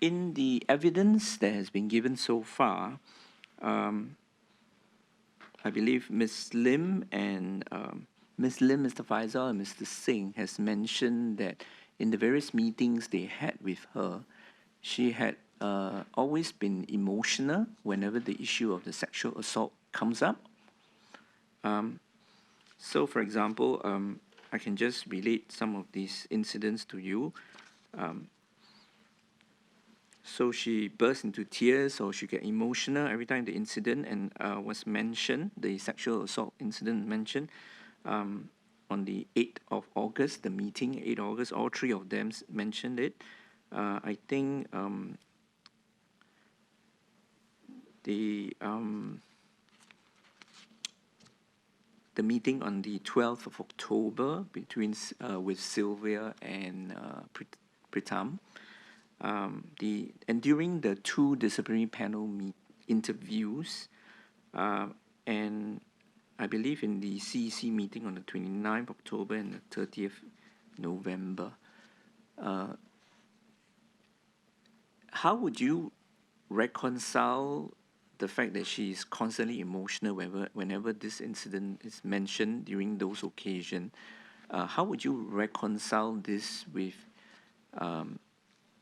In the evidence that has been given so far, I believe Ms. Lim and Ms. Lim, Mr. Faisal, and Mr. Singh has mentioned that in the various meetings they had with her, she had always been emotional whenever the issue of the sexual assault comes up. So, for example, I can just relate some of these incidents to you. So she burst into tears or she get emotional every time the incident was mentioned, the sexual assault incident mentioned. On the 8th of August, the meeting, 8th August, all three of them mentioned it. I think the meeting on the 12th of October between with Sylvia and Pritam, and during the two disciplinary panel interviews, and I believe in the CEC meeting on the 29th of October and the 30th November, how would you reconcile the fact that she is constantly emotional whenever this incident is mentioned during those occasions? How would you reconcile this with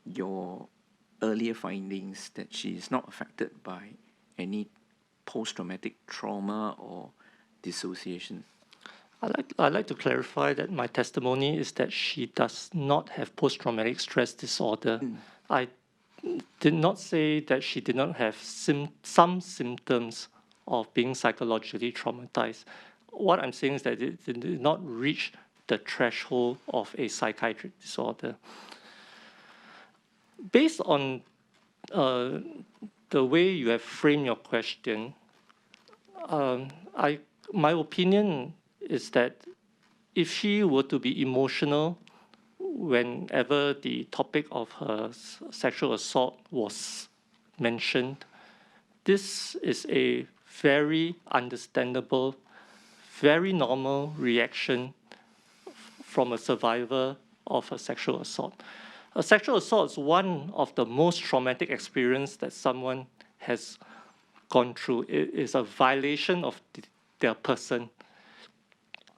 your earlier findings that she is not affected by any post-traumatic trauma or dissociation? I'd like to clarify that my testimony is that she does not have post-traumatic stress disorder. I did not say that she did not have some symptoms of being psychologically traumatized. What I'm saying is that it did not reach the threshold of a psychiatric disorder. Based on the way you have framed your question, my opinion is that if she were to be emotional whenever the topic of her sexual assault was mentioned, this is a very understandable, very normal reaction from a survivor of a sexual assault. A sexual assault is one of the most traumatic experiences that someone has gone through. It is a violation of their person.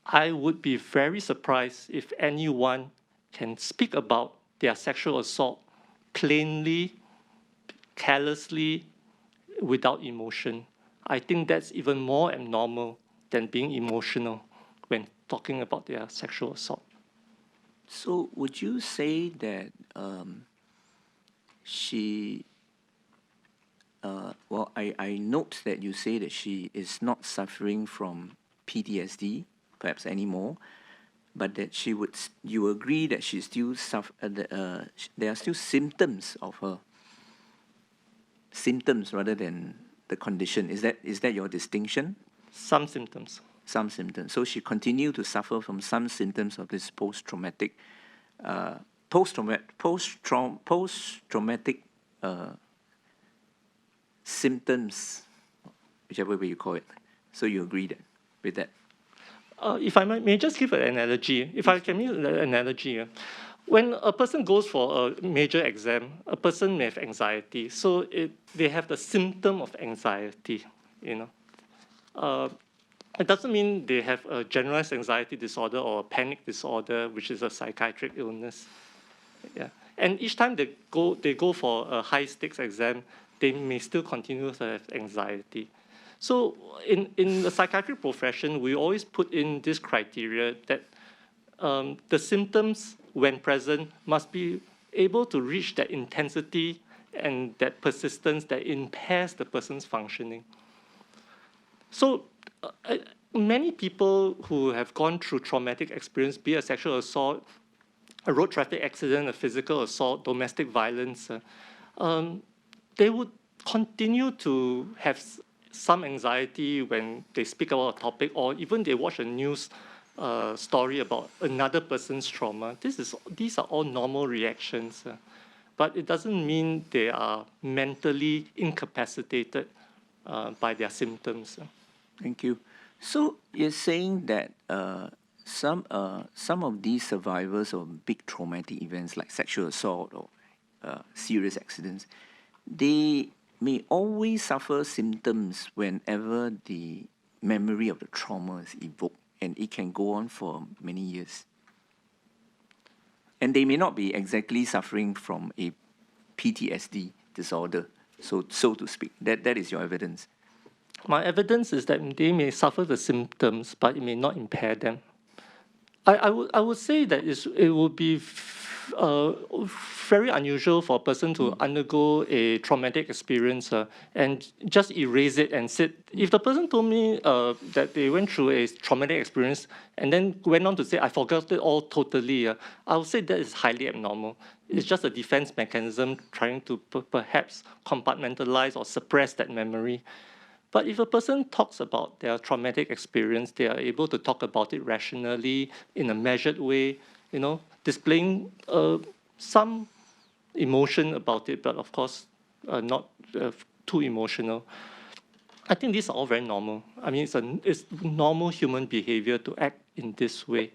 I would be very surprised if anyone can speak about their sexual assault plainly, carelessly, without emotion. I think that's even more abnormal than being emotional when talking about their sexual assault. So would you say that she, well, I note that you say that she is not suffering from PTSD, perhaps anymore, but that she would, you agree that she still there are still symptoms of her, symptoms rather than the condition. Is that your distinction? Some symptoms. Some symptoms. So she continued to suffer from some symptoms of this post-traumatic symptoms, whichever way you call it. So you agree with that? If I may just give an analogy, if I can use an analogy, when a person goes for a major exam, a person may have anxiety. So they have the symptom of anxiety, you know. It doesn't mean they have a generalized anxiety disorder or a panic disorder, which is a psychiatric illness. Yeah. And each time they go for a high-stakes exam, they may still continue to have anxiety. So in the psychiatric profession, we always put in this criteria that the symptoms, when present, must be able to reach that intensity and that persistence that impairs the person's functioning. So many people who have gone through traumatic experience, be it a sexual assault, a road traffic accident, a physical assault, domestic violence, they would continue to have some anxiety when they speak about a topic, or even they watch a news story about another person's trauma. These are all normal reactions, but it doesn't mean they are mentally incapacitated by their symptoms. Thank you. So you're saying that some of these survivors of big traumatic events like sexual assault or serious accidents, they may always suffer symptoms whenever the memory of the trauma is evoked, and it can go on for many years. And they may not be exactly suffering from a PTSD disorder, so to speak. That is your evidence. My evidence is that they may suffer the symptoms, but it may not impair them. I would say that it would be very unusual for a person to undergo a traumatic experience and just erase it and sit. If the person told me that they went through a traumatic experience and then went on to say, I forgot it all totally, I would say that is highly abnormal. It's just a defense mechanism trying to perhaps compartmentalize or suppress that memory. But if a person talks about their traumatic experience, they are able to talk about it rationally, in a measured way, displaying some emotion about it, but of course, not too emotional. I think these are all very normal. I mean, it's normal human behavior to act in this way.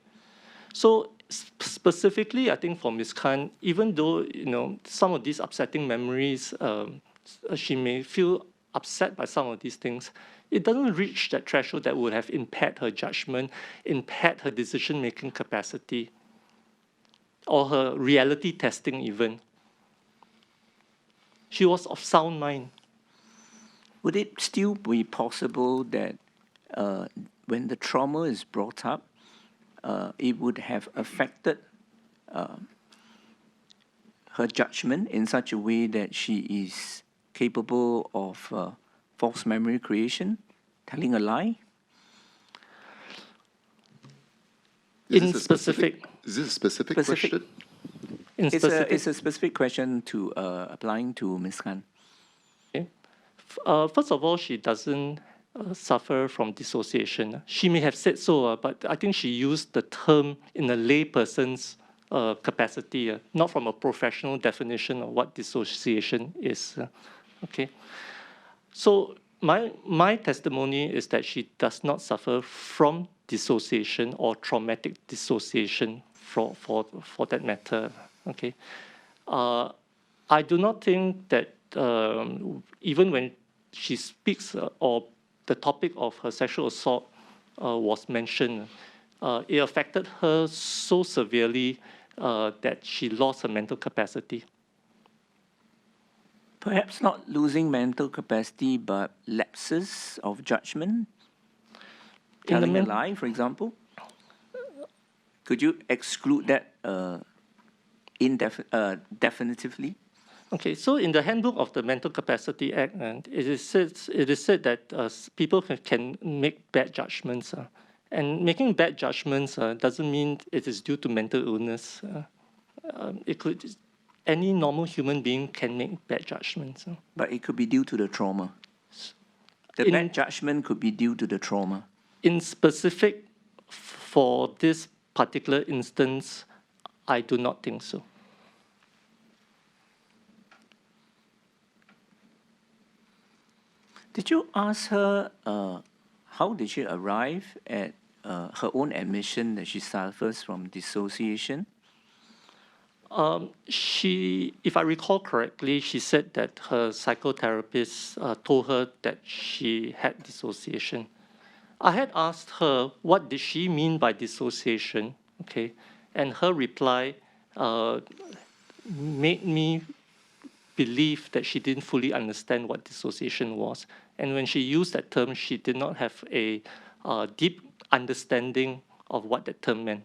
So specifically, I think for Ms. Khan, even though some of these upsetting memories, she may feel upset by some of these things, it doesn't reach that threshold that would have impaired her judgment, impaired her decision-making capacity, or her reality testing even. She was of sound mind. Would it still be possible that when the trauma is brought up, it would have affected her judgment in such a way that she is capable of false memory creation, telling a lie? Is this a specific question? It's a specific question to applying to Ms. Khan. Okay. First of all, she doesn't suffer from dissociation. She may have said so, but I think she used the term in a layperson's capacity, not from a professional definition of what dissociation is. Okay. So my testimony is that she does not suffer from dissociation or traumatic dissociation for that matter. Okay. I do not think that even when she speaks or the topic of her sexual assault was mentioned, it affected her so severely that she lost her mental capacity. Perhaps not losing mental capacity, but lapses of judgment? Telling a lie, for example? Could you exclude that definitively? Okay, so in the Handbook of the Mental Capacity Act, it is said that people can make bad judgments. And making bad judgments doesn't mean it is due to mental illness. Any normal human being can make bad judgments. But it could be due to the trauma. The bad judgment could be due to the trauma. In specific, for this particular instance, I do not think so. Did you ask her how did she arrive at her own admission that she suffers from dissociation? If I recall correctly, she said that her psychotherapist told her that she had dissociation. I had asked her what did she mean by dissociation, okay, and her reply made me believe that she didn't fully understand what dissociation was. And when she used that term, she did not have a deep understanding of what that term meant.